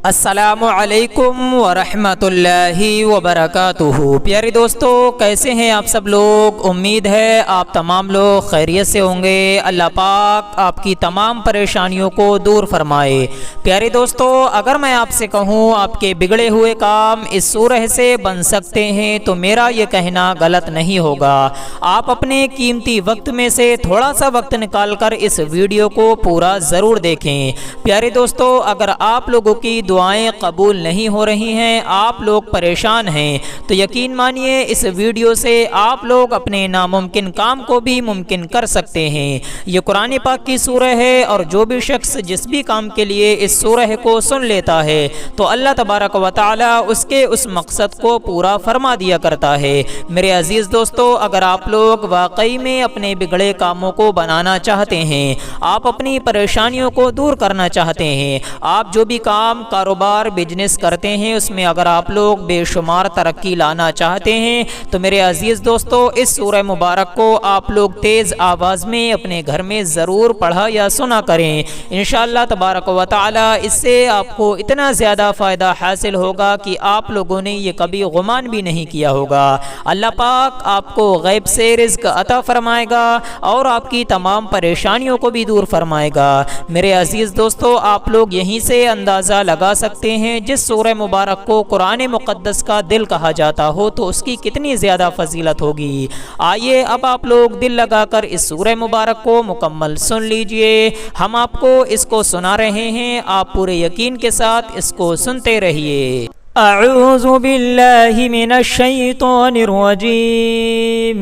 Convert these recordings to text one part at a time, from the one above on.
अस्सलामु अलैकुम वरहमतुल्लाहि वबरकातुहू। प्यारे दोस्तों, कैसे हैं आप सब लोग। उम्मीद है आप तमाम लोग खैरियत से होंगे। अल्लाह पाक आपकी तमाम परेशानियों को दूर फरमाए। प्यारे दोस्तों, अगर मैं आपसे कहूँ आपके बिगड़े हुए काम इस सूरह से बन सकते हैं तो मेरा ये कहना गलत नहीं होगा। आप अपने कीमती वक्त में से थोड़ा सा वक्त निकाल कर इस वीडियो को पूरा ज़रूर देखें। प्यारे दोस्तों, अगर आप लोगों की दुआएं कबूल नहीं हो रही हैं, आप लोग परेशान हैं, तो यकीन मानिए इस वीडियो से आप लोग अपने नामुमकिन काम को भी मुमकिन कर सकते हैं। ये कुरान पाक की सूरह है और जो भी शख्स जिस भी काम के लिए इस सूरह को सुन लेता है तो अल्लाह तबारक व तआला उसके उस मकसद को पूरा फरमा दिया करता है। मेरे अजीज़ दोस्तों, अगर आप लोग वाकई में अपने बिगड़े कामों को बनाना चाहते हैं, आप अपनी परेशानियों को दूर करना चाहते हैं, आप जो भी काम कारोबार बिजनेस करते हैं उसमें अगर आप लोग बेशुमार तरक्की लाना चाहते हैं तो मेरे अजीज़ दोस्तों, इस सूरह मुबारक को आप लोग तेज़ आवाज़ में अपने घर में ज़रूर पढ़ा या सुना करें। इंशाअल्लाह तबारक व तआला इससे आपको इतना ज़्यादा फ़ायदा हासिल होगा कि आप लोगों ने ये कभी गुमान भी नहीं किया होगा। अल्लाह पाक आपको गैब से रिज़्क़ अता फरमाएगा और आपकी तमाम परेशानियों को भी दूर फरमाएगा। मेरे अजीज़ दोस्तों, आप लोग यहीं से अंदाज़ा लगा सकते हैं जिस सूरह मुबारक को कुरान मुक़द्दस का दिल कहा जाता हो तो उसकी कितनी ज़्यादा फजीलत होगी। आइए अब आप लोग दिल लगाकर इस सूरह मुबारक को मुकम्मल सुन लीजिए। हम आपको इसको सुना रहे हैं, आप पूरे यकीन के साथ इसको सुनते रहिए। अऊज़ु बिल्लाहि मिनश शैतानिर रजीम।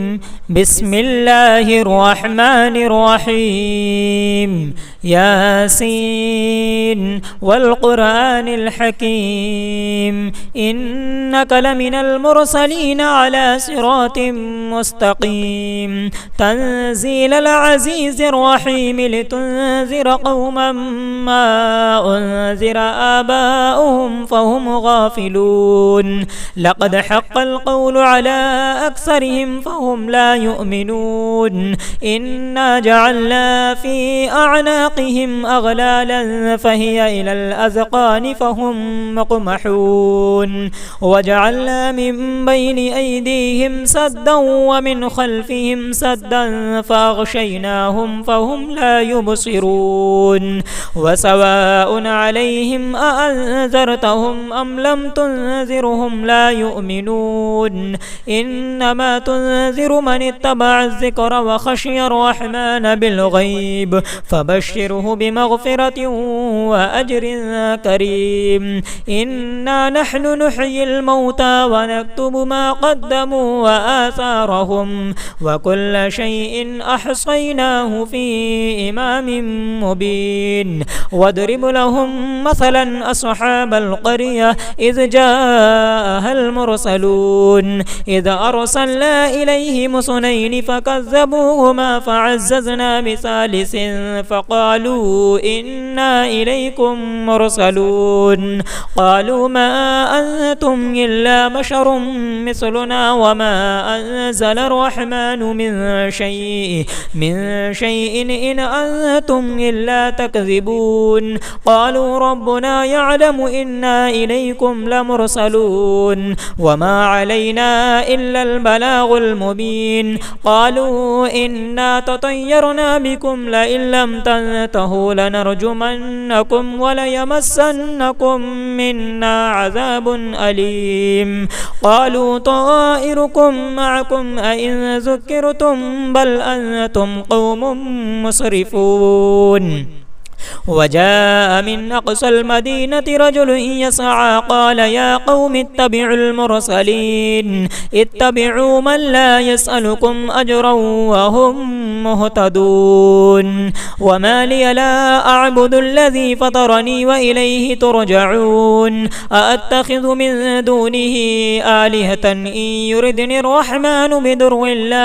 बिस्मिल्लाहिर रहमानिर रहीम। यासीन वल कुरानिल हकीम। इन्नका लमिनल मुरसलीन अला सिरातिम मुस्तकीम। तंज़ीलल अज़ीज़िर रहीम लितुनज़िर क़ौमन मा उनज़िर आबाउहुम फ़हुम गाफ़िलून। लक़द हक़्क़ल क़ौलु अला अक्सरिहिम फ़हुम ला युमिनून। इन्ना जअलना फ़ी अअनाक़िहिम अग़लालन फ़हिय इलल अज़क़ानि फ़हुम मुक़महून। वजअलना मिन बैनि ऐदीहिम सद्दन व मिन ख़ल्फ़िहिम सद्दन फ़अग़शयनाहुम फ़हुम ला युबसिरून। वसवाउन अलैहिम अअन्ज़रतहुम अम लम तुनज़िरहुम ला युमिनून। इन्नमा तुनज़िरु मन इत्तबअ ज़िक्र व ख़शिय अर्रहमान बिलग़ैब फ़बश्शिरहु बिमग़फ़िरतिन व अज्रिन करीम। इन्ना नहनु नुह्यिल मौता व नक्तुबु मा क़द्दमू व आसारहुम व कुल्ल शैइन अहसैनाहु फ़ी इमामिन मुबीन। वद्रिब लहुम मसलन अस्हाबल क़रिया इज़ जाअहल मुरसलून। इज़ अरसलना इलैहिम मुस्नैनि फ़कज़्ज़बूहुमा फ़अज़्ज़ज़ना बिसालिसिन फ़क़ालू इन्ना इलैकुम मुरसलून। क़ालू मा अंतुम इल्ला बशरुम मिस्लुना व मा अंज़ल अर्रहमानु मिन शैइन इन अंतुम इल्ला तकज़िबून। क़ालू रब्बुना यअलमु इन्ना इलैकुम लमुरसलून व मा अलैना इल्लल बलागुल मुबीन। क़ालू इन्ना ततय्यरना बिकुम लइन लम तंतहू लनरजुमन्नकुम व लयमस्सन्नकुम मिन्ना अज़ाबुन अलीम। क़ालू ताइरुकुम मअकुम अइन ज़ुक्किरतुम बल अंतुम क़ौमुम मुस्रिफून। वजाअ मिन अक़सल मदीनति रजुलुन यसअ क़ाल या क़ौमि इत्तबिउल मुरसलीन। इत्तबिउ मन ला यसअलुकुम अजरन व हुम मुहतदून। वमा लिय ला अअबुदुल्लज़ी फ़तरनी व इलैहि तुरजऊन। अअत्तख़िज़ु मिन दूनिहि आलिहतन इन युरिदनिर रहमानु बिदुर्रिन ला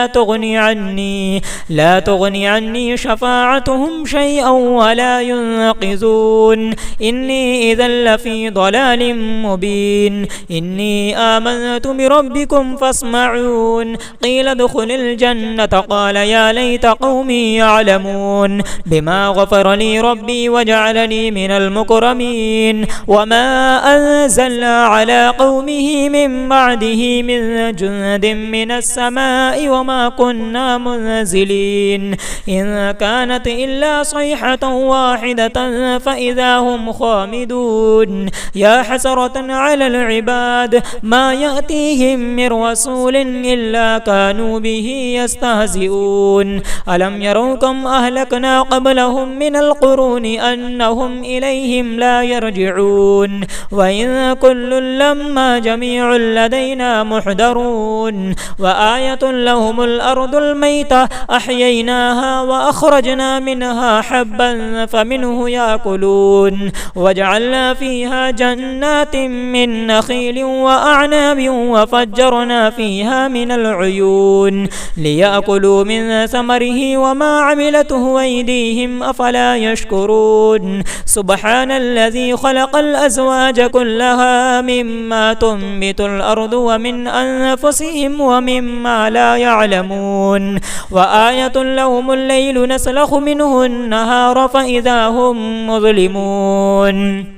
तुग़नि अन्नी शफ़ाअतुहुम शैअन व ला ينقذون إني إذا لفي ضلال مبين إني آمنت بربكم فاسمعون قيل ادخل الجنة قال يا ليت قومي يعلمون بما غفر لي ربي وجعلني من المكرمين وما أنزلنا على قومه من بعده من جند من السماء وما كنا منزلين إن كانت إلا صيحة واحدة فإذا هم خامدون يا حسرة على العباد ما يأتيهم من رسول إلا كانوا به يستهزئون ألم يروا كم أهلكنا قبلهم من القرون أنهم إليهم لا يرجعون وإن كل لما جميع لدينا محضرون وآية لهم الأرض الميتة أحييناها وأخرجنا منها حبا فمنه يأكلون وجعلنا فيها جنات من نخيل وأعناب وفجرنا فيها من العيون ليأكلوا من ثمره وما عملته أيديهم أفلا يشكرون سبحان الذي خلق الأزواج كلها مما تنبت الأرض ومن أنفسهم ومما لا يعلمون وآية لهم الليل نسلخ منه النهار فإذا هم مظلمون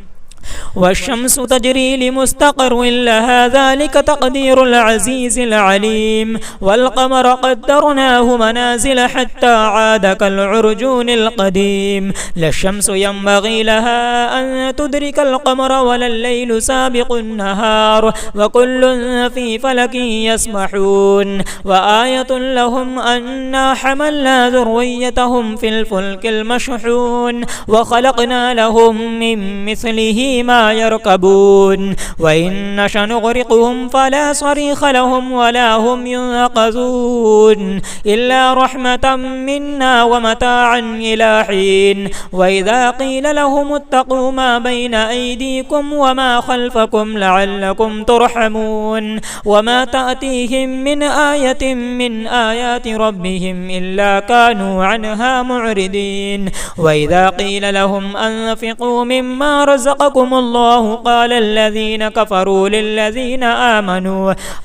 والشمس تجري لمستقر لها ذلك تقدير العزيز العليم والقمر قدرناه منازل حتى عاد كالعرجون القديم لا الشمس ينبغي لها أن تدرك القمر ولا الليل سابق النهار وكل في فلك يسبحون وآية لهم أنا حملنا ذريتهم في الفلك المشحون وخلقنا لهم من مثله ما يركبون وإن نشأ نغرقهم فلا صريخ لهم ولا هم ينقذون إلا رحمة منا ومتاعا إلى حين وإذا قيل لهم اتقوا ما بين أيديكم وما خلفكم لعلكم ترحمون وما تأتيهم من آية من آيات ربهم إلا كانوا عنها معرضين وإذا قيل لهم أنفقوا مما رزقكم الله قال الذين كفروا للذين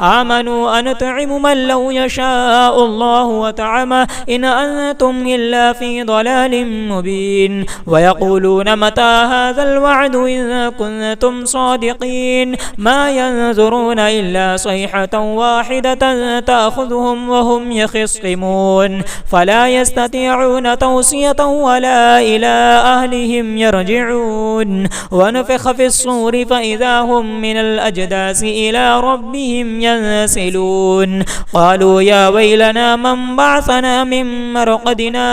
آمنوا أنطعم من لو يشاء الله وطعمه إن أنتم إلا في ضلال مبين ويقولون متى هذا الوعد إن كنتم صادقين ما ينظرون إلا صيحة واحدة تأخذهم وهم يخصمون فلا يستطيعون توصية ولا إلى أهلهم يرجعون ونفخ في الصور فإذا هم من الأجداث إلى ربهم ينسلون قالوا يا ويلنا من بعثنا من مرقدنا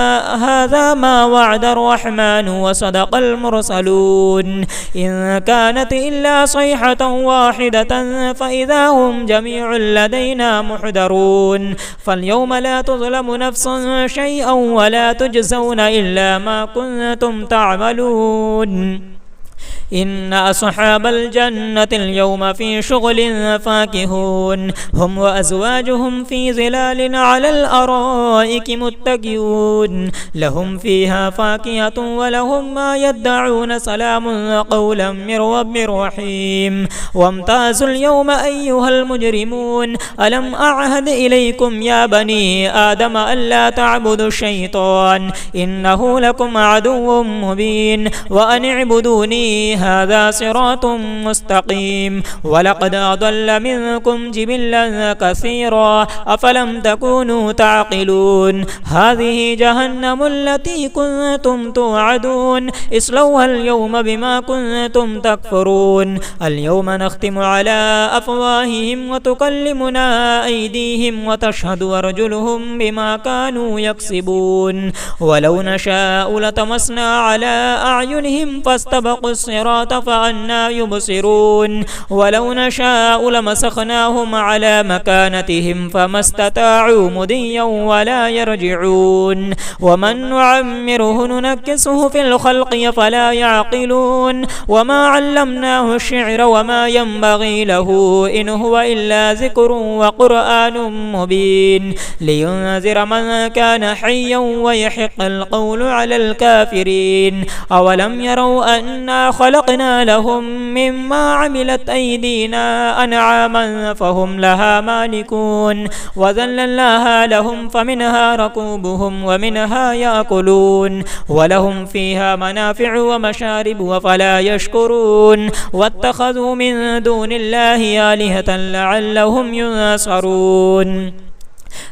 هذا ما وعد الرحمن وصدق المرسلون إن كانت إلا صيحة واحدة فإذا هم جميع لدينا محضرون فاليوم لا تظلم نفس شيئا ولا تجزون إلا ما كنتم تعملون إن أصحاب الجنة اليوم في شغل فاكهون هم وأزواجهم في ظلال على الأرائك متكئون لهم فيها فاكهة ولهم ما يدعون سلام قولا من رب رحيم وامتازوا اليوم أيها المجرمون ألم أعهد إليكم يا بني آدم ألا تعبدوا الشيطان إنه لكم عدو مبين وأن اعبدوني هذا صراط مستقيم ولقد أضل منكم جبلا كثيرا أفلم تكونوا تعقلون هذه جهنم التي كنتم توعدون اصلوها اليوم بما كنتم تكفرون اليوم نختم على أفواههم وتكلمنا أيديهم وتشهد أرجلهم بما كانوا يكسبون ولو نشاء لطمسنا على أعينهم فاستبقوا الصراط الصراط فأنى يبصرون ولو نشاء لمسخناهم على مكانتهم فما استطاعوا مضيا ولا يرجعون ومن نعمره ننكسه في الخلق فلا يعقلون وما علمناه الشعر وما ينبغي له إن هو إلا ذكر وقرآن مبين لينذر من كان حيا ويحق القول على الكافرين أولم يروا أنا خلقنا لهم مما عملت أيدينا أنعاما فهم لها مالكون وذللناها لهم فمنها ركوبهم ومنها يأكلون ولهم فيها منافع ومشارب وفلا يشكرون واتخذوا من دون الله آلهة لعلهم ينصرون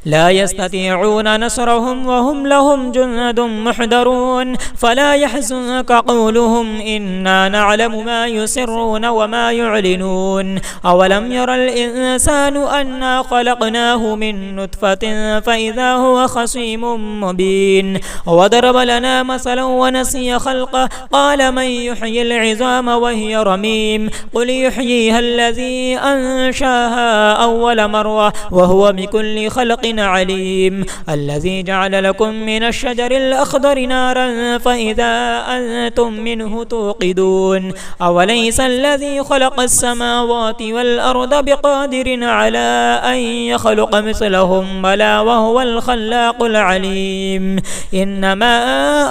لا يستطيعون نصرهم وهم لهم جند محضرون فلا يحزنك قولهم إنا نعلم ما يسرون وما يعلنون أولم ير الإنسان أنا خلقناه من نطفة فإذا هو خصيم مبين وضرب لنا مثلا ونسي خلقه قال من يحيي العظام وهي رميم قل يحييها الذي أنشاها أول مرة وهو بكل خلق عليم الذي جعل لكم من الشجر الأخضر نارا فإذا أنتم منه توقدون أوليس الذي خلق السماوات والأرض بقادر على أن يخلق مثلهم بلى وهو الخلاق العليم إنما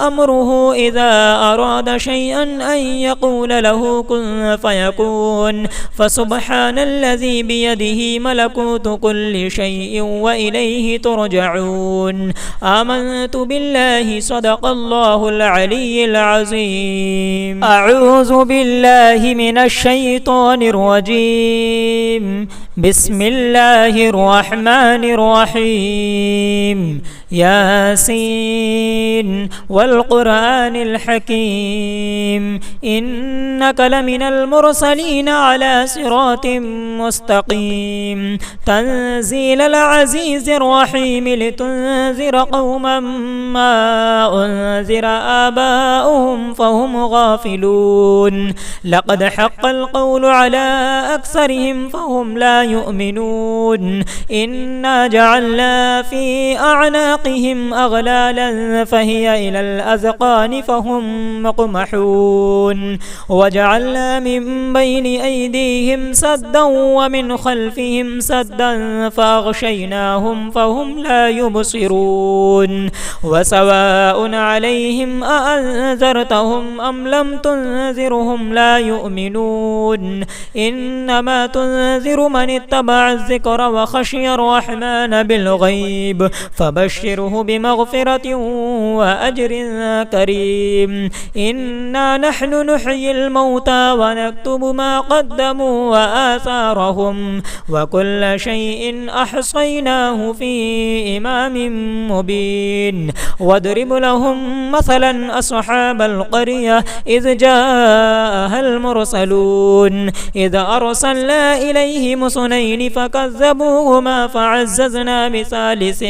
أمره إذا أراد شيئا أن يقول له كن فيكون فسبحان الذي بيده ملكوت كل شيء وإليه ترجعون آمنت بالله صدق الله العلي العظيم أعوذ بالله من الشيطان الرجيم بسم الله الرحمن الرحيم ياسين والقرآن الحكيم إنك لمن المرسلين على صراط مستقيم تنزيل العزيز الرحيم لتنذر قوما ما أنذر آباؤهم فهم غافلون لقد حق القول على أكثرهم فهم لا يؤمنون إنا جعلنا في أعناقهم أغلالا فهي إلى الأذقان فهم مقمحون وجعلنا من بين أيديهم سدا ومن خلفهم سدا فأغشيناهم فهم لا يبصرون وسواء عليهم أأنذرتهم أم لم تنذرهم لا يؤمنون إنما تنذر من اتبع الذكر وخشي الرحمن بالغيب فبشره بمغفرة وأجر كريم إنا نحن نحيي الموتى ونكتب ما قدموا وآثارهم وكل شيء أحصيناه في إمام مبين واضرب لهم مثلا أصحاب القرية إذ جاءها المرسلون إذ أرسلنا إليهم اثنين فكذبوهما فعززنا بثالث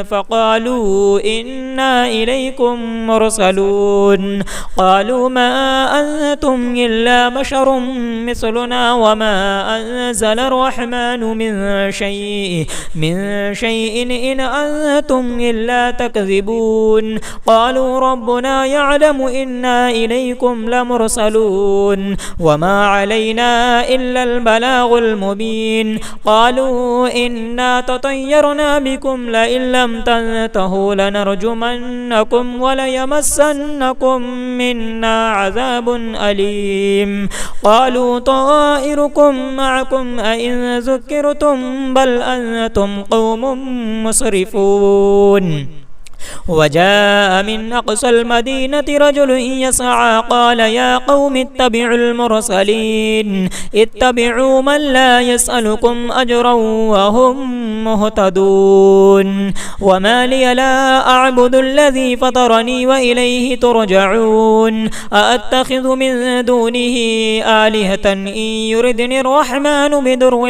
فقالوا إنا إليكم مرسلون قالوا ما أنتم إلا بشر مثلنا وما أنزل الرحمن من شيء إن أنتم إلا تكذبون قالوا ربنا يعلم إنا إليكم لمرسلون وما علينا إلا البلاغ المبين قالوا إنا تطيرنا بكم لئن لم تنتهوا لنرجمنكم وليمسنكم منا عذاب أليم قالوا طائركم معكم أئن ذكرتم بل أنتم قوم مسرفون وجاء من أقصى المدينة رجل يسعى قال يا قوم اتبعوا المرسلين اتبعوا من لا يسألكم أجرا وهم مهتدون وما لي لا أعبد الذي فطرني وإليه ترجعون أأتخذ من دونه آلهة إن يردني الرحمن بدر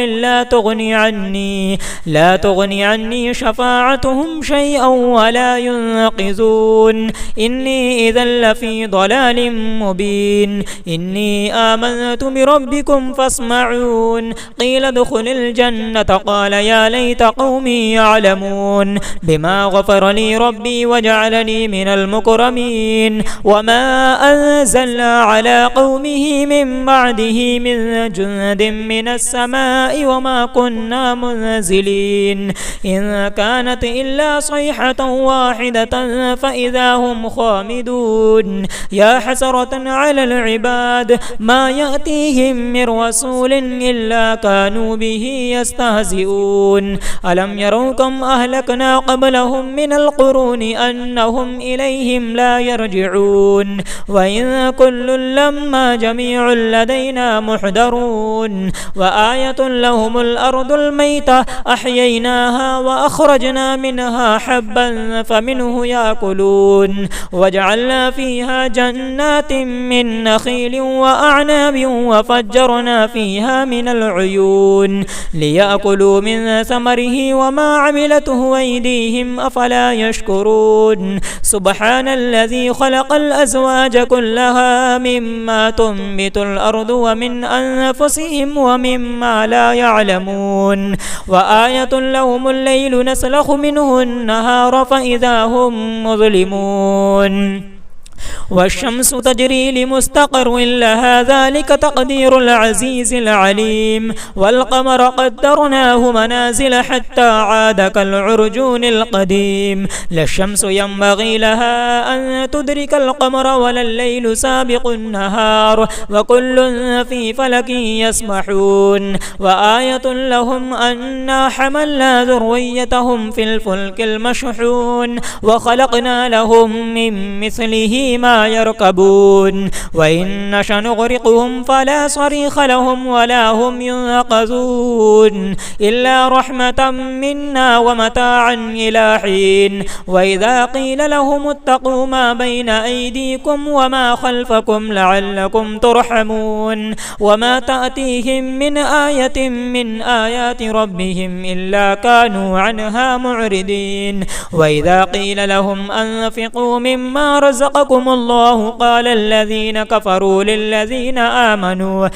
لا تغني عني شفاعتهم شيئا ولا ينقذون إني إذا لفي ضلال مبين إني آمنت بربكم فاسمعون قيل ادخل الجنة قال يا ليت قومي يعلمون بما غفر لي ربي وجعلني من المكرمين وما أنزلنا على قومه من بعده من جند من السماء وما كنا منزلين إن كانت إلا صيحة واحدة فإذا هم خامدون يا حسرة على العباد ما يأتيهم من رسول إلا كانوا به يستهزئون ألم يروا كم أهلكنا قبلهم من القرون أنهم إليهم لا يرجعون وإن كل لما جميع لدينا محضرون وآية لهم الأرض الميتة أحييناها وأخرجنا منها حبا فمنه يأكلون وجعلنا فيها جنات من نخيل وأعناب وفجرنا فيها من العيون ليأكلوا من ثمره وما عملته أيديهم أفلا يشكرون سبحان الذي خلق الأزواج كلها مما تنبت الأرض ومن أنفسهم ومما لا يعلمون وآية لهم الليل نسلخ منه النهار فإذا هم مظلمون والشمس تجري لمستقر لها ذلك تقدير العزيز العليم والقمر قدرناه منازل حتى عاد كالعرجون القديم لا الشمس ينبغي لها أن تدرك القمر ولا الليل سابق النهار وكل في فلك يسبحون وآية لهم أنا حملنا ذريتهم في الفلك المشحون وخلقنا لهم من مثله ما يركبون وإن نشأ نغرقهم فلا صريخ لهم ولا هم ينقذون إلا رحمة منا ومتاعا إلى حين وإذا قيل لهم اتقوا ما بين أيديكم وما خلفكم لعلكم ترحمون وما تأتيهم من آية من آيات ربهم إلا كانوا عنها معرضين وإذا قيل لهم أنفقوا مما رزقكم الله قال الذين كفروا للذين آمنوا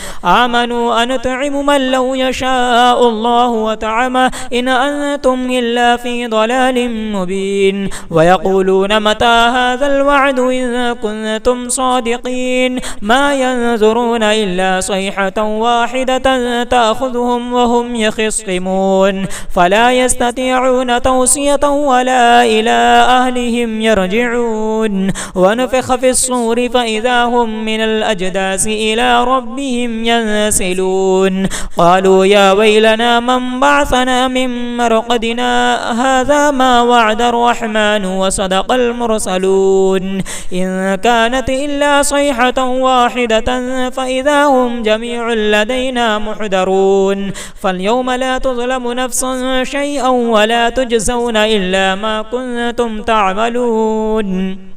أنطعم من لو يشاء الله وطعمه إن أنتم إلا في ضلال مبين ويقولون متى هذا الوعد إن كنتم صادقين ما ينظرون إلا صيحة واحدة تأخذهم وهم يخصمون فلا يستطيعون توصية ولا إلى أهلهم يرجعون ونفخ في الصور فإذا هم من الأجداث إلى ربهم ينسلون قالوا يا ويلنا من بعثنا من مرقدنا هذا ما وعد الرحمن وصدق المرسلون إن كانت إلا صيحة واحدة فإذا هم جميع لدينا محضرون فاليوم لا تظلم نفس شيئا ولا تجزون إلا ما كنتم تعملون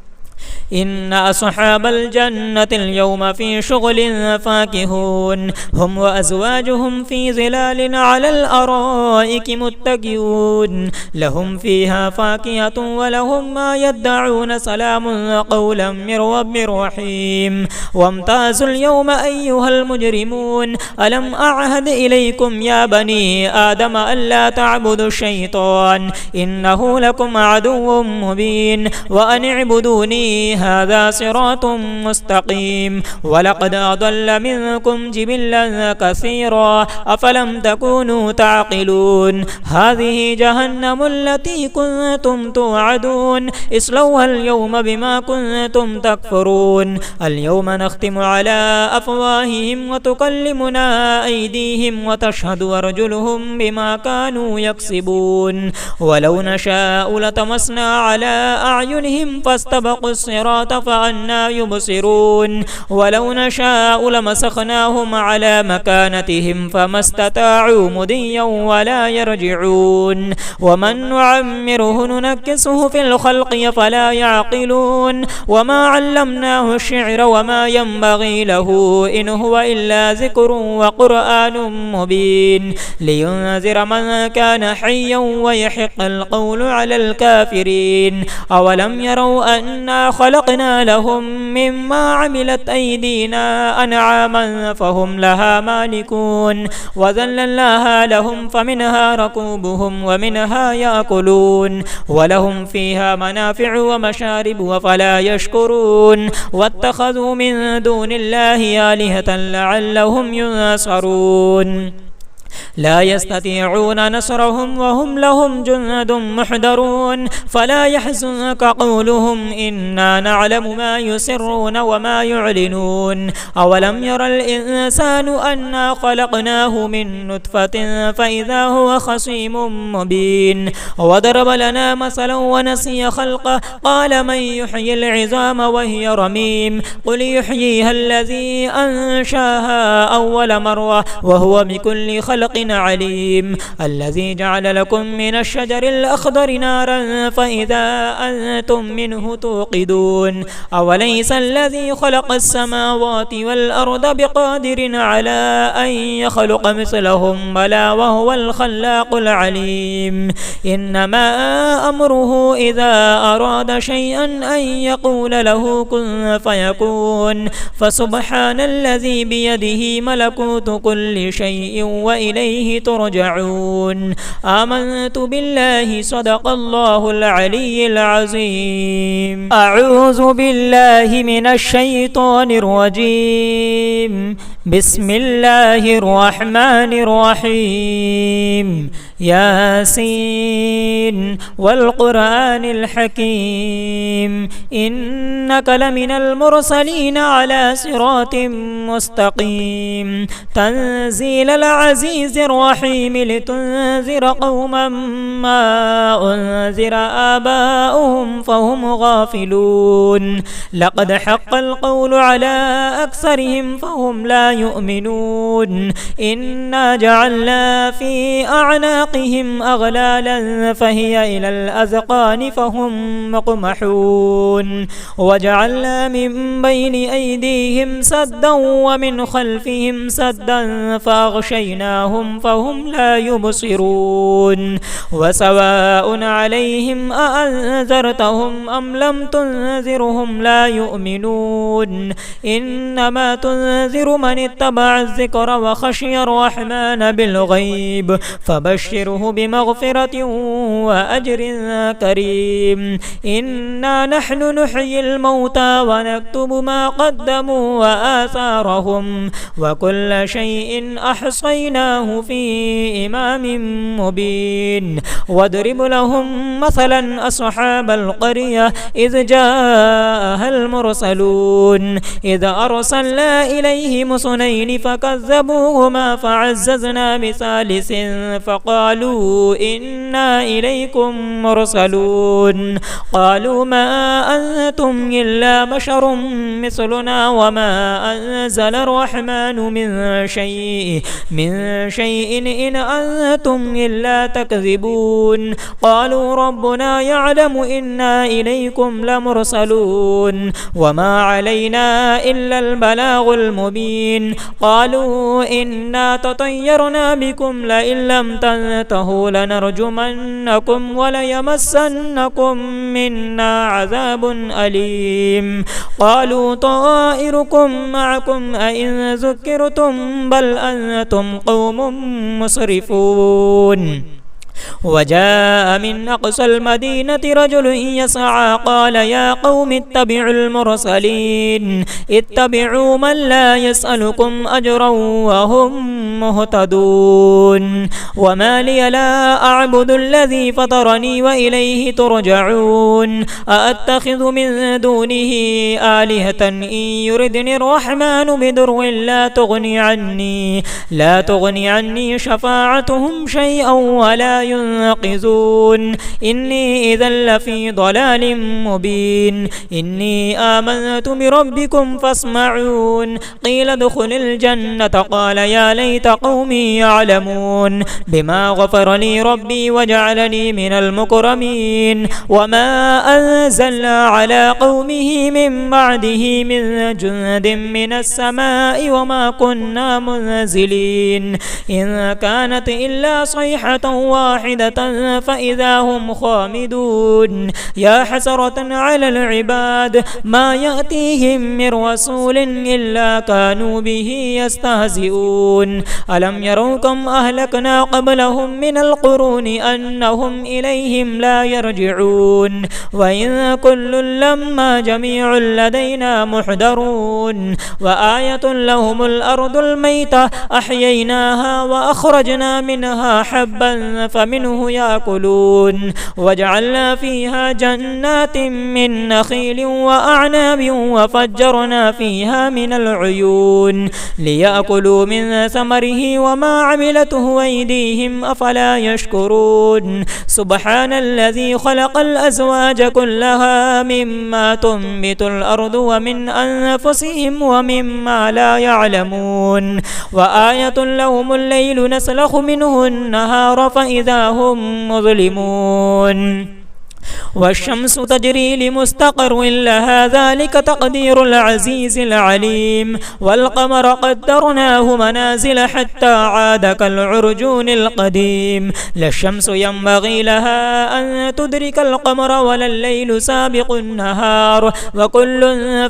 إن أصحاب الجنة اليوم في شغل فاكهون هم وأزواجهم في ظلال على الأرائك متكئون لهم فيها فاكهة ولهم ما يدعون سلام قولا من رب رحيم وامتازوا اليوم أيها المجرمون ألم أعهد إليكم يا بني آدم ألا تعبدوا الشيطان إنه لكم عدو مبين وأن اعبدوني هذا صراط مستقيم ولقد أضل منكم جبلا كثيرا أفلم تكونوا تعقلون هذه جهنم التي كنتم توعدون اصلوها اليوم بما كنتم تكفرون اليوم نختم على أفواههم وتكلمنا أيديهم وتشهد أرجلهم بما كانوا يكسبون ولو نشاء لطمسنا على أعينهم فاستبقوا الصراط الصراط فأنى يبصرون ولو نشاء لمسخناهم على مكانتهم فما استطاعوا مضيا ولا يرجعون ومن نعمره ننكسه في الخلق فلا يعقلون وما علمناه الشعر وما ينبغي له إن هو إلا ذكر وقرآن مبين لينذر من كان حيا ويحق القول على الكافرين أولم يروا أنا خلقنا لهم مما عملت أيدينا أنعاما فهم لها مالكون وذللناها لهم فمنها ركوبهم ومنها يأكلون ولهم فيها منافع ومشارب وفلا يشكرون واتخذوا من دون الله آلهة لعلهم ينصرون لا يستطيعون نصرهم وهم لهم جند محضرون فلا يحزنك قولهم إنا نعلم ما يسرون وما يعلنون أولم ير الإنسان أنا خلقناه من نطفة فإذا هو خصيم مبين وضرب لنا مثلا ونسي خلقه قال من يحيي العظام وهي رميم قل يحييها الذي أنشاها أول مرة وهو بكل خلق عليم الذي جعل لكم من الشجر الأخضر نارا فإذا أنتم منه توقدون أوليس الذي خلق السماوات والأرض بقادر على أن يخلق مثلهم بلى وهو الخلاق العليم إنما أمره إذا أراد شيئا أن يقول له كن فيكون فسبحان الذي بيده ملكوت كل شيء وإليه ترجعون آمنت بالله صدق الله العلي العظيم أعوذ بالله من الشيطان الرجيم بسم الله الرحمن الرحيم ياسين والقرآن الحكيم إنك لمن المرسلين على صراط مستقيم تنزيل العزيز الرحيم لتنذر قوما ما أنذر آباؤهم فهم غافلون لقد حق القول على أكثرهم فهم لا يؤمنون إنا جعلنا في أعناقهم أغلالا فهي إلى الأذقان فهم مقمحون وجعلنا من بين أيديهم سدا ومن خلفهم سدا فأغشيناهم فهم لا يبصرون وسواء عليهم أأنذرتهم أم لم تنذرهم لا يؤمنون إنما تنذر من اتبع الذكر وخشي الرحمن بالغيب فبشره بمغفرة وأجر كريم إنا نحن نحيي الموتى ونكتب ما قدموا وآثارهم وكل شيء أحصيناه في إمام مبين واضرب لهم مثلا أصحاب القرية إذ جاءها المرسلون إذ أرسلنا إليهم اثنين فكذبوهما فعززنا بثالث فقالوا إنا إليكم مرسلون قالوا ما أنتم إلا بشر مثلنا وما أنزل الرحمن من شيء إن أنتم إلا تكذبون قالوا ربنا يعلم إنا إليكم لمرسلون وما علينا إلا البلاغ المبين قالوا إنا تطيرنا بكم لئن لم تنتهوا لنرجمنكم وليمسنكم منا عذاب أليم قالوا طائركم معكم أئن ذكرتم بل أنتم قوم مسرفون وجاء من أقصى المدينة رجل يسعى قال يا قوم اتبعوا المرسلين اتبعوا من لا يسألكم أجرا وهم مهتدون وما لي لا أعبد الذي فطرني وإليه ترجعون أأتخذ من دونه آلهة إن يردني الرحمن بدر لا تغني عني شفاعتهم شيئا ولا ينقذون إني إذا لفي ضلال مبين إني آمنت بربكم فاسمعون قيل ادخل الجنة قال يا ليت قومي يعلمون بما غفر لي ربي وجعلني من المكرمين وما أنزلنا على قومه من بعده من جند من السماء وما كنا منزلين إن كانت إلا صيحة واحدة فإذا هم خامدون يا حسرة على العباد ما يأتيهم من رسول إلا كانوا به يستهزئون ألم يروا كم أهلكنا قبلهم من القرون أنهم إليهم لا يرجعون وإن كل لما جميع لدينا محضرون وآية لهم الأرض الميتة أحييناها وأخرجنا منها حبا فمنه يأكلون وجعلنا فيها جنات من نخيل وأعناب وفجرنا فيها من العيون ليأكلوا من ثمره وما عملته أيديهم أفلا يشكرون سبحان الذي خلق الأزواج كلها مما تنبت الأرض ومن أنفسهم ومما لا يعلمون وآية لهم الليل نسلخ منه النهار فإذا هم مظلمون والشمس تجري لمستقر لها ذلك تقدير العزيز العليم والقمر قدرناه منازل حتى عاد كالعرجون القديم لا الشمس ينبغي لها أن تدرك القمر ولا الليل سابق النهار وكل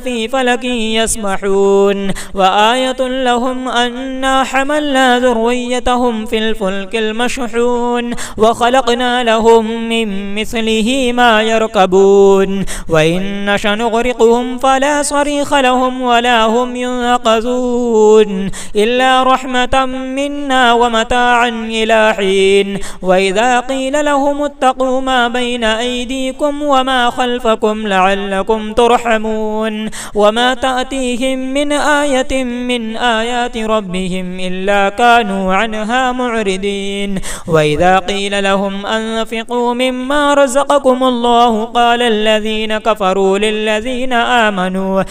في فلك يسبحون وآية لهم أنا حملنا ذريتهم في الفلك المشحون وخلقنا لهم من مثله ما يركبون وإن نشأ نغرقهم فلا صريخ لهم ولا هم ينقذون إلا رحمة منا ومتاعا إلى حين وإذا قيل لهم اتقوا ما بين أيديكم وما خلفكم لعلكم ترحمون وما تأتيهم من آية من آيات ربهم إلا كانوا عنها معرضين وإذا قيل لهم أنفقوا مما رزقكم الله قال الذين كفروا للذين آمنوا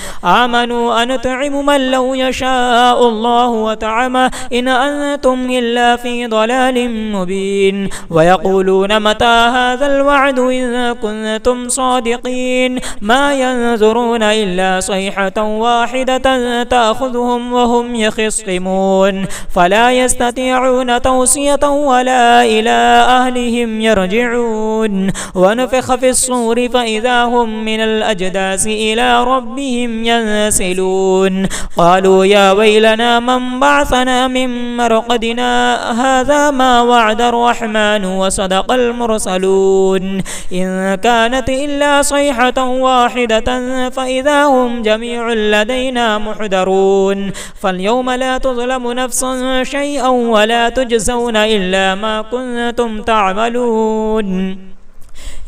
أنطعم من لو يشاء الله وطعمه إن أنتم إلا في ضلال مبين ويقولون متى هذا الوعد إن كنتم صادقين ما ينظرون إلا صيحة واحدة تأخذهم وهم يخصمون فلا يستطيعون توصية ولا إلى أهلهم يرجعون ونفخ في الصور فإذا هم من الأجداث إلى ربهم ينسلون قالوا يا ويلنا من بعثنا من مرقدنا هذا ما وعد الرحمن وصدق المرسلون إن كانت إلا صيحة واحدة فإذا هم جميع لدينا محضرون فاليوم لا تظلم نفس شيئا ولا تجزون إلا ما كنتم تعملون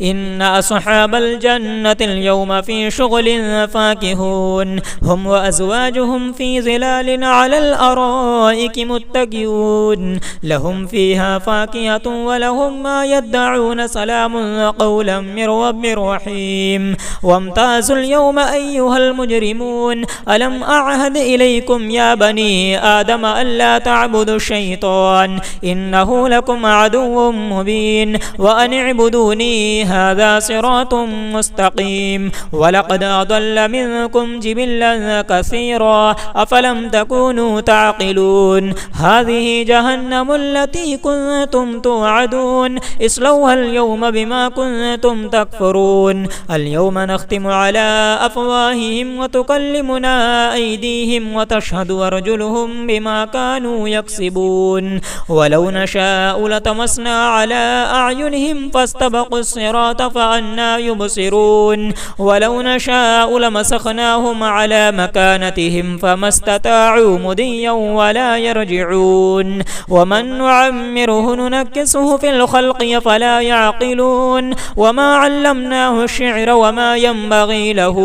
إن أصحاب الجنة اليوم في شغل فاكهون هم وأزواجهم في ظلال على الأرائك متكئون لهم فيها فاكهة ولهم ما يدعون سلام قولا من رب رحيم وامتازوا اليوم أيها المجرمون ألم أعهد إليكم يا بني آدم ألا تعبدوا الشيطان إنه لكم عدو مبين وأن اعبدوني هذا صراط مستقيم ولقد أضل منكم جبلا كثيرا أفلم تكونوا تعقلون هذه جهنم التي كنتم توعدون اصلوها اليوم بما كنتم تكفرون اليوم نختم على أفواههم وتكلمنا أيديهم وتشهد أرجلهم بما كانوا يكسبون ولو نشاء لطمسنا على أعينهم فاستبقوا الصراط الصراط فأنى يبصرون ولو نشاء لمسخناهم على مكانتهم فما استطاعوا مضيا ولا يرجعون ومن نعمره ننكسه في الخلق فلا يعقلون وما علمناه الشعر وما ينبغي له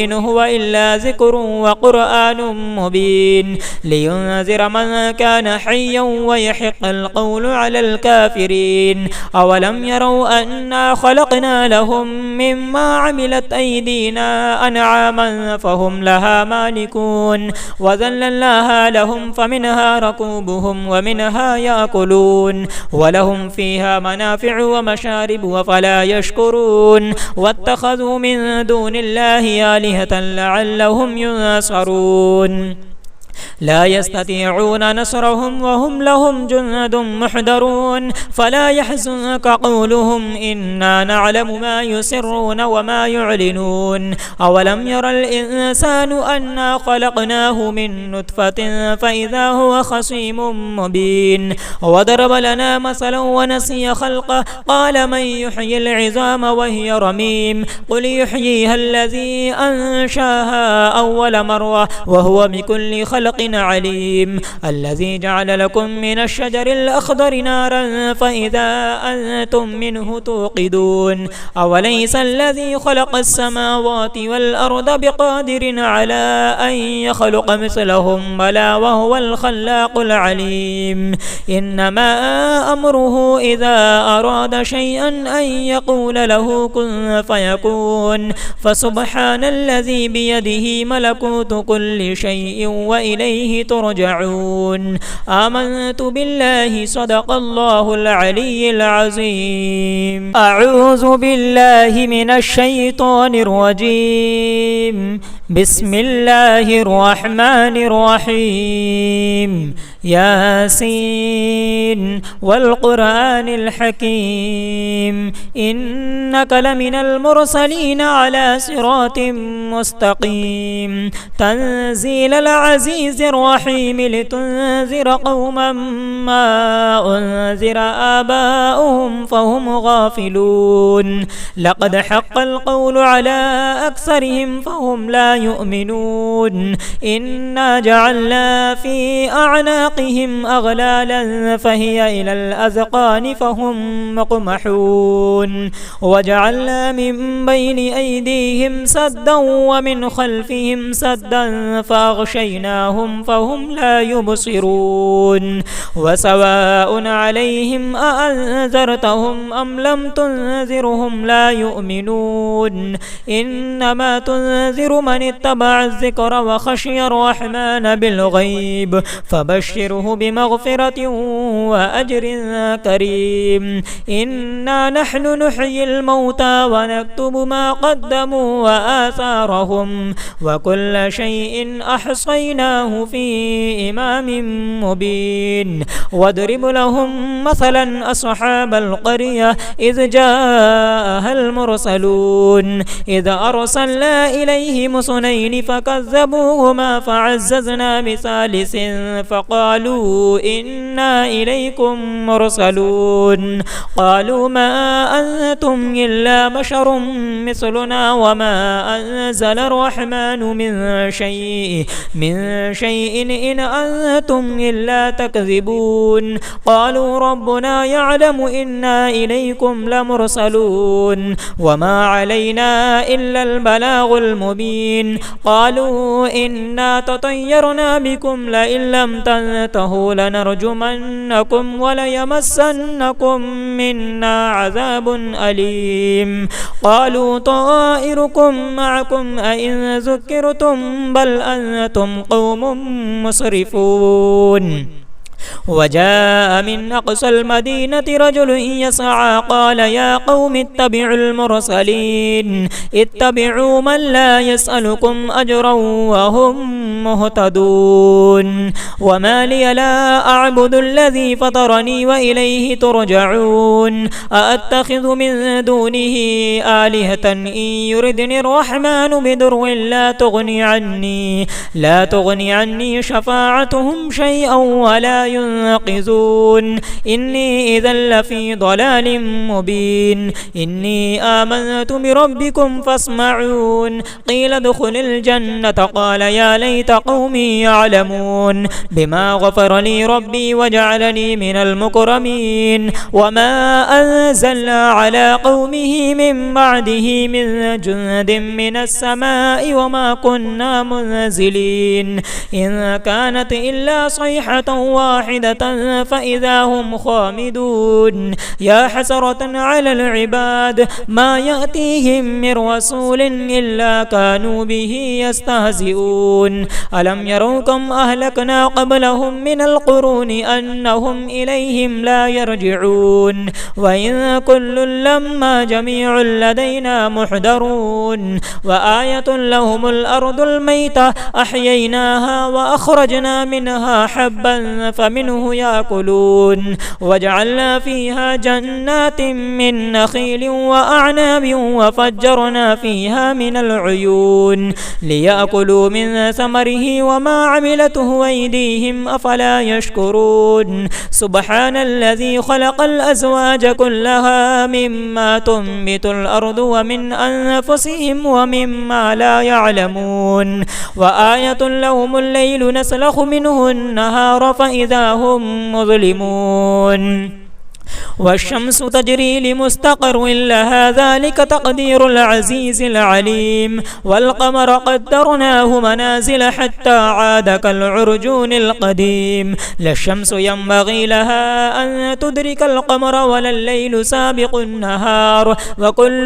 إن هو إلا ذكر وقرآن مبين لينذر من كان حيا ويحق القول على الكافرين أولم يروا أنا خلقنا لهم مما عملت أيدينا أنعاما فهم لها مالكون وذللناها لهم فمنها ركوبهم ومنها يأكلون ولهم فيها منافع ومشارب وفلا يشكرون واتخذوا من دون الله آلهة لعلهم ينصرون لا يستطيعون نصرهم وهم لهم جند محضرون فلا يحزنك قولهم إنا نعلم ما يسرون وما يعلنون أولم ير الإنسان أنا خلقناه من نطفة فإذا هو خصيم مبين وضرب لنا مثلا ونسي خلقه قال من يحيي العظام وهي رميم قل يحييها الذي أنشاها أول مرة وهو بكل خلق عليم الذي جعل لكم من الشجر الأخضر نارا فإذا أنتم منه توقدون أوليس الذي خلق السماوات والأرض بقادر على أن يخلق مثلهم بلى وهو الخلاق العليم إنما أمره إذا أراد شيئا أن يقول له كن فيكون فسبحان الذي بيده ملكوت كل شيء وإليه ترجعون آمنت بالله صدق الله العلي العظيم أعوذ بالله من الشيطان الرجيم بسم الله الرحمن الرحيم ياسين والقرآن الحكيم إنك لمن المرسلين على صراط مستقيم تنزيل العزيز الرحيم لتنذر قوما ما أنذر آباؤهم فهم غافلون لقد حق القول على أكثرهم فهم لا يؤمنون إنا جعلنا في أعناقهم أغلالا فهي إلى الأذقان فهم مقمحون وجعلنا من بين أيديهم سدا ومن خلفهم سدا فأغشيناهم فهم لا يبصرون وسواء عليهم أأنذرتهم أم لم تنذرهم لا يؤمنون إنما تنذر من اتبع الذكر وخشي الرحمن بالغيب فبشره بمغفرة وأجر كريم إنا نحن نحيي الموتى ونكتب ما قدموا وآثارهم وكل شيء أحصيناه في إمام مبين واضرب لهم مثلا أصحاب القرية إذ جاءها المرسلون إذ أرسلنا إليهم اثنين فكذبوهما فعززنا بثالث فقالوا إنا إليكم مرسلون قالوا ما أنتم إلا بشر مثلنا وما أنزل الرحمن من شيء إن أنتم إلا تكذبون قالوا ربنا يعلم إنا إليكم لمرسلون وما علينا إلا البلاغ المبين قالوا إنا تطيرنا بكم لئن لم تنتهوا لنرجمنكم وليمسنكم منا عذاب أليم قالوا طائركم معكم أئن ذكرتم بل أنتم قوم مسرفون وجاء من أقصى المدينة رجل يسعى قال يا قوم اتبعوا المرسلين اتبعوا من لا يسألكم أجرا وهم مهتدون وما لي لا أعبد الذي فطرني وإليه ترجعون أأتخذ من دونه آلهة إن يردني الرحمن بدر لا تغني عني شفاعتهم شيئا ولا ينقذون إني إذا لفي ضلال مبين إني آمنت بربكم فاسمعون قيل ادخل الجنة قال يا ليت قومي يعلمون بما غفر لي ربي وجعلني من المكرمين وما أنزلنا على قومه من بعده من جند من السماء وما كنا منزلين إن كانت إلا صيحة واحدة فإذا هم خامدون يا حسرة على العباد ما يأتيهم من رسول إلا كانوا به يستهزئون ألم يروا كم أهلكنا قبلهم من القرون أنهم إليهم لا يرجعون وإن كل لما جميع لدينا محضرون وآية لهم الأرض الميتة أحييناها وأخرجنا منها حبا فمنه يأكلون وجعلنا فيها جنات من نخيل وأعناب وفجرنا فيها من العيون ليأكلوا من ثمره وما عملته أيديهم أفلا يشكرون سبحان الذي خلق الأزواج كلها مما تنبت الأرض ومن أنفسهم ومما لا يعلمون وآية لهم الليل نسلخ منه النهار فإذا هم مظلمون والشمس تجري لمستقر لها ذلك تقدير العزيز العليم والقمر قدرناه منازل حتى عاد كالعرجون القديم لا الشمس ينبغي لها أن تدرك القمر ولا الليل سابق النهار وكل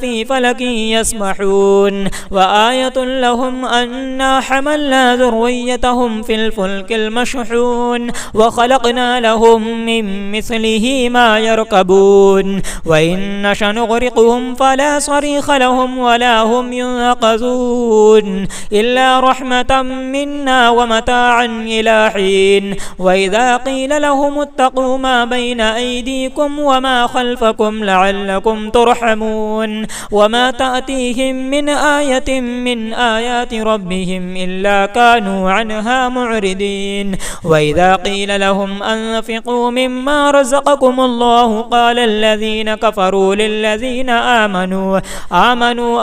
في فلك يسبحون وآية لهم أنا حملنا ذريتهم في الفلك المشحون وخلقنا لهم من مثله ما يركبون وإن نشأ نغرقهم فلا صريخ لهم ولا هم ينقذون إلا رحمة منا ومتاعا إلى حين وإذا قيل لهم اتقوا ما بين أيديكم وما خلفكم لعلكم ترحمون وما تأتيهم من آية من آيات ربهم إلا كانوا عنها معرضين وإذا قيل لهم أنفقوا مما رزقكم الله قال الذين كفروا للذين آمنوا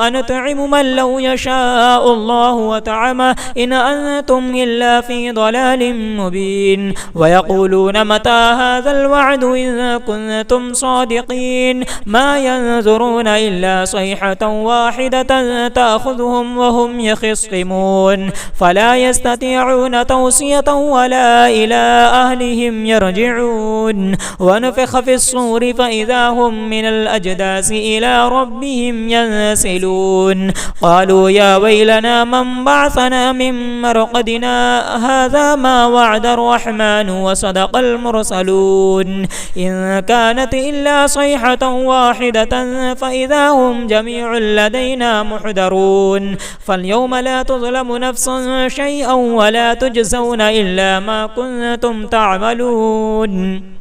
أنطعم من لو يشاء الله وطعمه إن أنتم إلا في ضلال مبين ويقولون متى هذا الوعد إن كنتم صادقين ما ينظرون إلا صيحة واحدة تأخذهم وهم يخصمون فلا يستطيعون توصية ولا إلى أهلهم يرجعون ونفخ في الصور فإذا هم من الأجداث إلى ربهم ينسلون قالوا يا ويلنا من بعثنا من مرقدنا هذا ما وعد الرحمن وصدق المرسلون إن كانت إلا صيحة واحدة فإذا هم جميع لدينا محضرون فاليوم لا تظلم نفس شيئا ولا تجزون إلا ما كنتم تعملون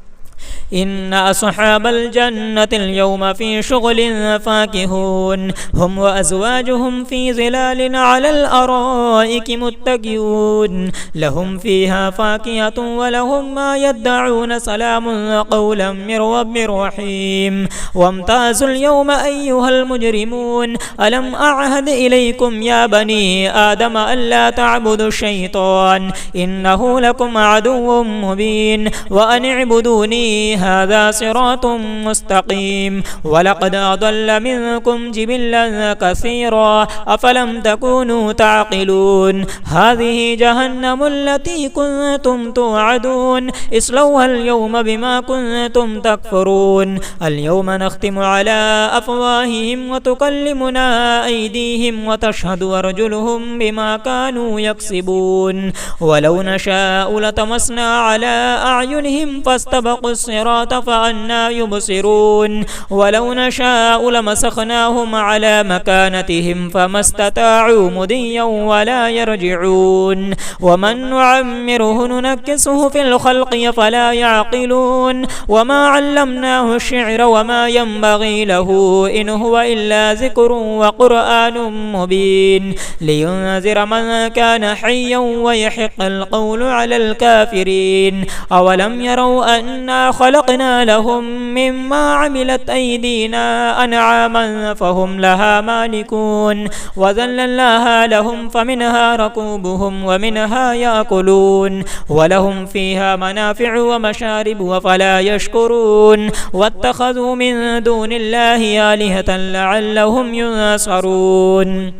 إن أصحاب الجنة اليوم في شغل فاكهون هم وأزواجهم في ظلال على الأرائك متكئون لهم فيها فاكهة ولهم ما يدعون سلام قولا من رب رحيم وامتازوا اليوم أيها المجرمون ألم أعهد إليكم يا بني آدم ألا تعبدوا الشيطان إنه لكم عدو مبين وأن اعبدوني هذا صراط مستقيم ولقد أضل منكم جبلا كثيرا أفلم تكونوا تعقلون هذه جهنم التي كنتم توعدون اصلوها اليوم بما كنتم تكفرون اليوم نختم على أفواههم وتكلمنا أيديهم وتشهد أرجلهم بما كانوا يكسبون ولو نشاء لطمسنا على أعينهم فاستبقوا الصراط الصراط فأنى يبصرون ولو نشاء لمسخناهم على مكانتهم فما استطاعوا مضيا ولا يرجعون ومن نعمره ننكسه في الخلق فلا يعقلون وما علمناه الشعر وما ينبغي له إن هو إلا ذكر وقرآن مبين لينذر من كان حيا ويحق القول على الكافرين أولم يروا أنا خلقنا لهم مما عملت أيدينا أنعاما فهم لها مالكون وذللناها لهم فمنها ركوبهم ومنها يأكلون ولهم فيها منافع ومشارب وفلا يشكرون واتخذوا من دون الله آلهة لعلهم ينصرون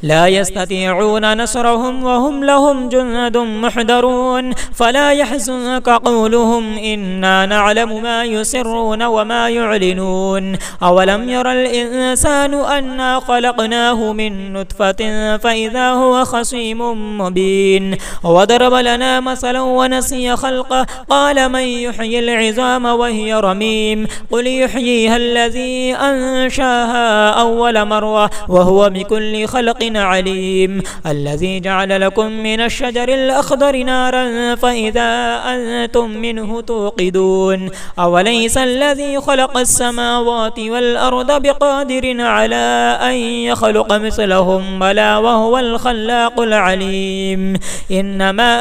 لا يستطيعون نصرهم وهم لهم جند محضرون فلا يحزنك قولهم إنا نعلم ما يسرون وما يعلنون أولم ير الإنسان أنا خلقناه من نطفة فإذا هو خصيم مبين وضرب لنا مثلا ونسي خلقه قال من يحيي العظام وهي رميم قل يحييها الذي أنشاها أول مرة وهو بكل خلق عليم الذي جعل لكم من الشجر الأخضر نارا فإذا أنتم منه توقدون أوليس الذي خلق السماوات والأرض بقادر على أن يخلق مثلهم بلى وهو الخلاق العليم إنما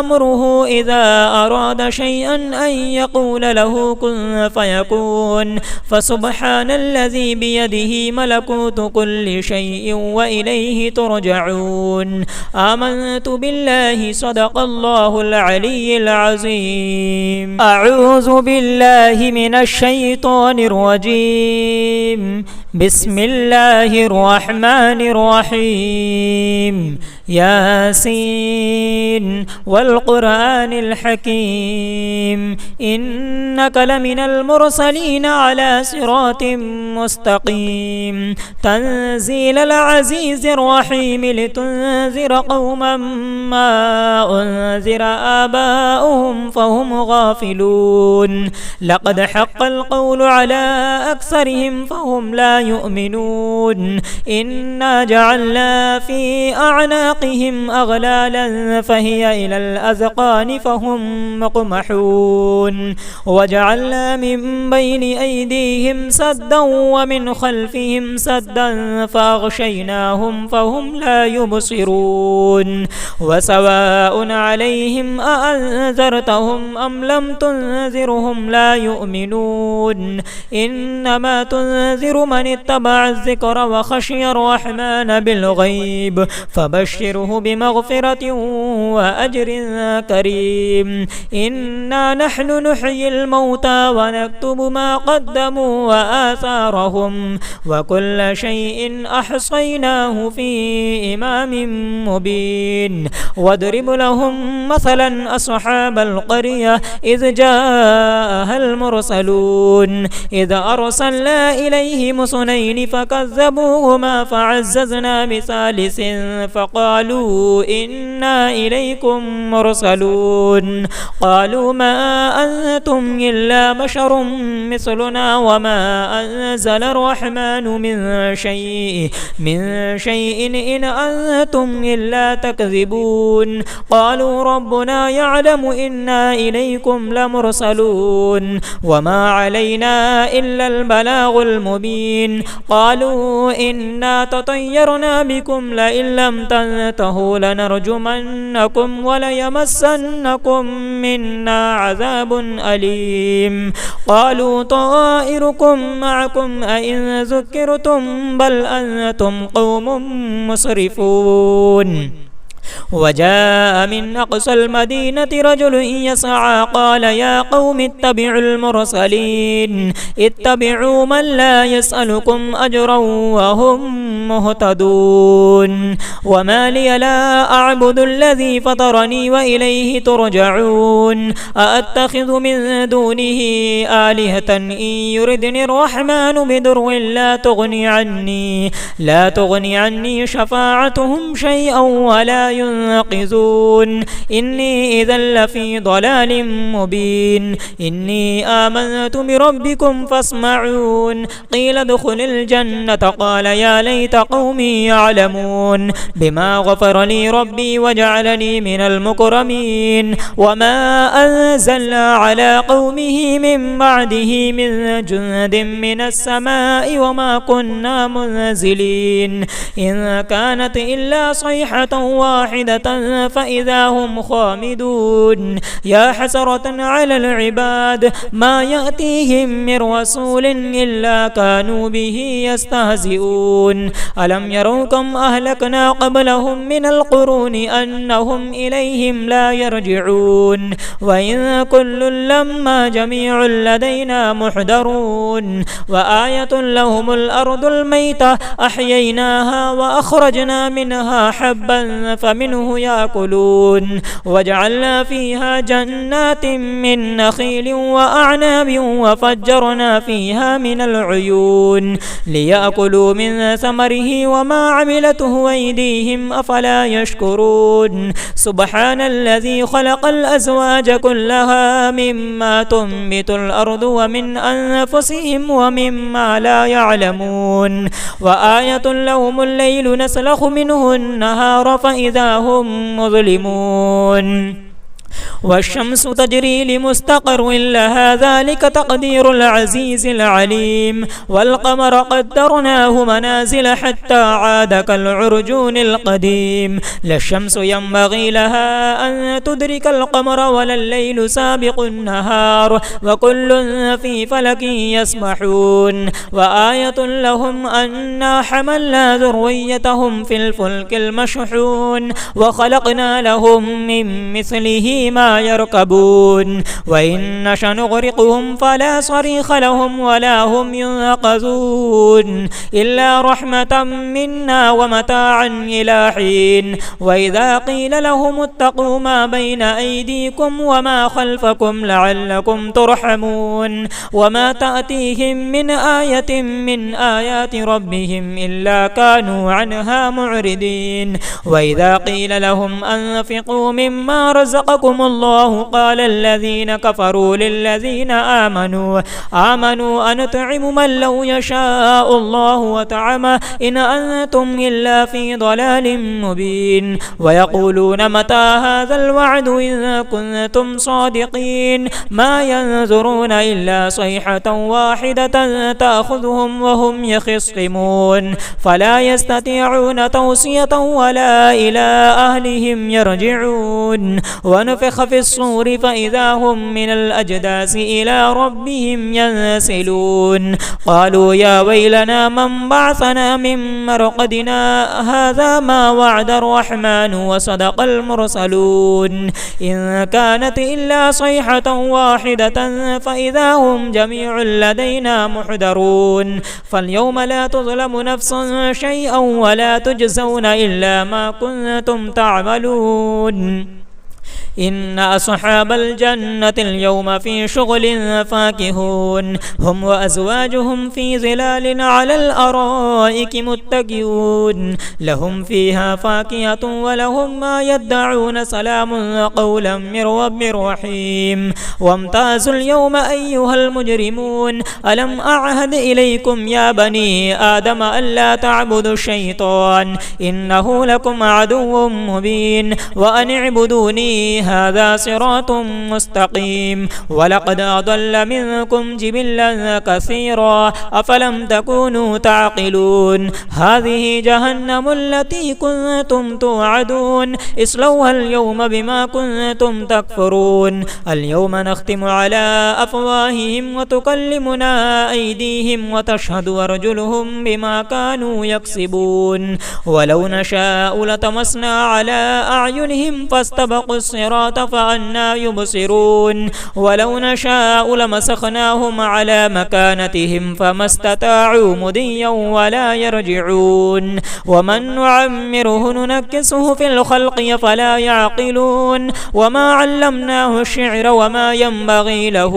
أمره إذا أراد شيئا أن يقول له كن فيكون فسبحان الذي بيده ملكوت كل شيء وإليه ترجعون آمنت بالله صدق الله العلي العظيم أعوذ بالله من الشيطان الرجيم بسم الله الرحمن الرحيم ياسين والقرآن الحكيم إنك لمن المرسلين على صراط مستقيم تنزيل العزيز الرحيم لتنذر قوما ما أنذر آباؤهم فهم غافلون لقد حق القول على أكثرهم فهم لا يؤمنون إنا جعلنا في أعناقهم أغلالا فهي إلى الأذقان فهم مقمحون وجعلنا من بين أيديهم سدا ومن خلفهم سدا فأغشيناهم فهم لا يبصرون وسواء عليهم أأنذرتهم أم لم تنذرهم لا يؤمنون إنما تنذر من اتبع الذكر وخشي الرحمن بالغيب فبشره بمغفرة وأجر كريم إنا نحن نحيي الموتى ونكتب ما قدموا وآثارهم وكل شيء أحصيناه في إمام مبين واضرب لهم مثلا أصحاب القرية إذ جاءها المرسلون إذ أرسلنا إليهم اثنين فكذبوهما فعززنا بثالث فقالوا إنا إليكم مرسلون قالوا ما أنتم إلا بشر مثلنا وما أنزل الرحمن من شيء إن أنتم إلا تكذبون قالوا ربنا يعلم إنا إليكم لمرسلون وما علينا إلا البلاغ المبين قالوا إنا تطيرنا بكم لئن لم تنتهوا لنرجمنكم وليمسنكم منا عذاب أليم قالوا طائركم معكم أئن ذكرتم بل أنتم قوم مسرفون وجاء من أقصى المدينة رجل يسعى قال يا قوم اتبعوا المرسلين اتبعوا من لا يسألكم أجرا وهم مهتدون وما لي لا أعبد الذي فطرني وإليه ترجعون أأتخذ من دونه آلهة إن يردني الرحمن بدر لا تغني عني شفاعتهم شيئا ولا ينقذون إني إذا لفي ضلال مبين إني آمنت بربكم فاسمعون قيل ادخل الجنة قال يا ليت قومي يعلمون بما غفر لي ربي وجعلني من المكرمين وما أنزلنا على قومه من بعده من جند من السماء وما كنا منزلين إن كانت إلا صيحة واحدة فإذا هم خامدون يا حسرة على العباد ما يأتيهم من رسول إلا كانوا به يستهزئون ألم يروا كم أهلكنا قبلهم من القرون أنهم إليهم لا يرجعون وإن كل لما جميع لدينا محضرون وآية لهم الأرض الميتة أحييناها وأخرجنا منها حبا فمنه يأكلون وجعلنا فيها جنات من نخيل وأعناب وفجرنا فيها من العيون ليأكلوا من ثمره وما عملته أيديهم أفلا يشكرون سبحان الذي خلق الأزواج كلها مما تنبت الأرض ومن أنفسهم ومما لا يعلمون وآية لهم الليل نسلخ منه النهار فإذا هم مظلمون والشمس تجري لمستقر لها ذلك تقدير العزيز العليم والقمر قدرناه منازل حتى عاد كالعرجون القديم لا الشمس ينبغي لها أن تدرك القمر ولا الليل سابق النهار وكل في فلك يسبحون وآية لهم أنا حملنا ذريتهم في الفلك المشحون وخلقنا لهم من مثله ما يركبون وإن نشأ نغرقهم فلا صريخ لهم ولا هم ينقذون إلا رحمة منا ومتاعا إلى حين وإذا قيل لهم اتقوا ما بين أيديكم وما خلفكم لعلكم ترحمون وما تأتيهم من آية من آيات ربهم إلا كانوا عنها معرضين وإذا قيل لهم أنفقوا مما رزقكم الله قال الذين كفروا للذين آمنوا أنطعم من لو يشاء الله وطعمه إن أنتم إلا في ضلال مبين ويقولون متى هذا الوعد إذا كنتم صادقين ما ينظرون إلا صيحة واحدة تأخذهم وهم يخصمون فلا يستطيعون توصية ولا إلى أهلهم يرجعون ونفخ في الصور فإذا هم من الأجداث إلى ربهم ينسلون قالوا يا ويلنا من بعثنا من مرقدنا هذا ما وعد الرحمن وصدق المرسلون إن كانت إلا صيحة واحدة فإذا هم جميع لدينا محضرون فاليوم لا تظلم نفس شيئا ولا تجزون إلا ما كنتم تعملون إن أصحاب الجنة اليوم في شغل فاكهون هم وأزواجهم في ظلال على الأرائك متكئون لهم فيها فاكهة ولهم ما يدعون سلام قولا من رب رحيم وامتازوا اليوم أيها المجرمون ألم أعهد إليكم يا بني آدم ألا تعبدوا الشيطان إنه لكم عدو مبين وأن اعبدوني هذا صراط مستقيم ولقد أضل منكم جبلا كثيرا أفلم تكونوا تعقلون هذه جهنم التي كنتم توعدون اصلوها اليوم بما كنتم تكفرون اليوم نختم على أفواههم وتكلمنا أيديهم وتشهد أرجلهم بما كانوا يكسبون ولو نشاء لطمسنا على أعينهم فاستبقوا الصراط الصراط فأنى يبصرون ولو نشاء لمسخناهم على مكانتهم فما استطاعوا مضيا ولا يرجعون ومن نعمره ننكسه في الخلق فلا يعقلون وما علمناه الشعر وما ينبغي له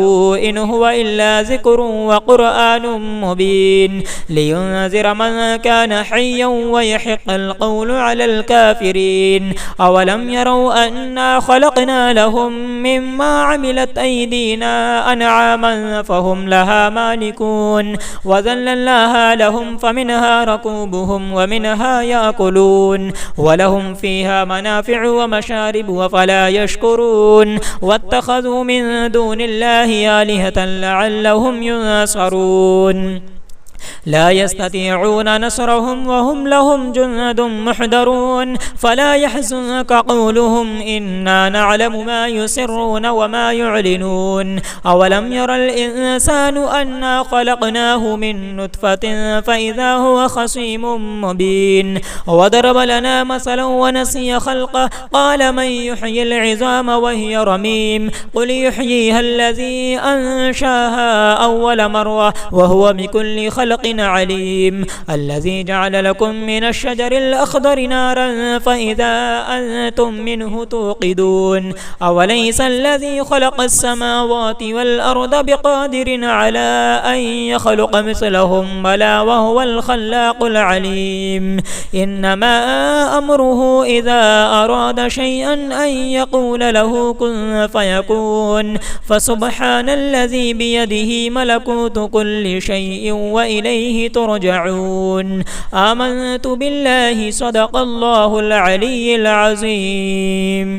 إن هو إلا ذكر وقرآن مبين لينذر من كان حيا ويحق القول على الكافرين أولم يروا أنا خلقنا لهم مما عملت أيدينا أنعاما فهم لها مالكون وذللناها لهم فمنها ركوبهم ومنها يأكلون ولهم فيها منافع ومشارب وفلا يشكرون واتخذوا من دون الله آلهة لعلهم ينصرون لا يستطيعون نصرهم وهم لهم جند محضرون فلا يحزنك قولهم إنا نعلم ما يسرون وما يعلنون أولم ير الإنسان أنا خلقناه من نطفة فإذا هو خصيم مبين وضرب لنا مثلا ونسي خلقه قال من يحيي العظام وهي رميم قل يحييها الذي أنشاها أول مرة وهو بكل خلق عليم الذي جعل لكم من الشجر الأخضر نارا فإذا أنتم منه توقدون أوليس الذي خلق السماوات والأرض بقادر على أن يخلق مثلهم بلى وهو الخلاق العليم إنما أمره إذا أراد شيئا أن يقول له كن فيكون فسبحان الذي بيده ملكوت كل شيء وإليه ترجعون آمنت بالله صدق الله العلي العظيم.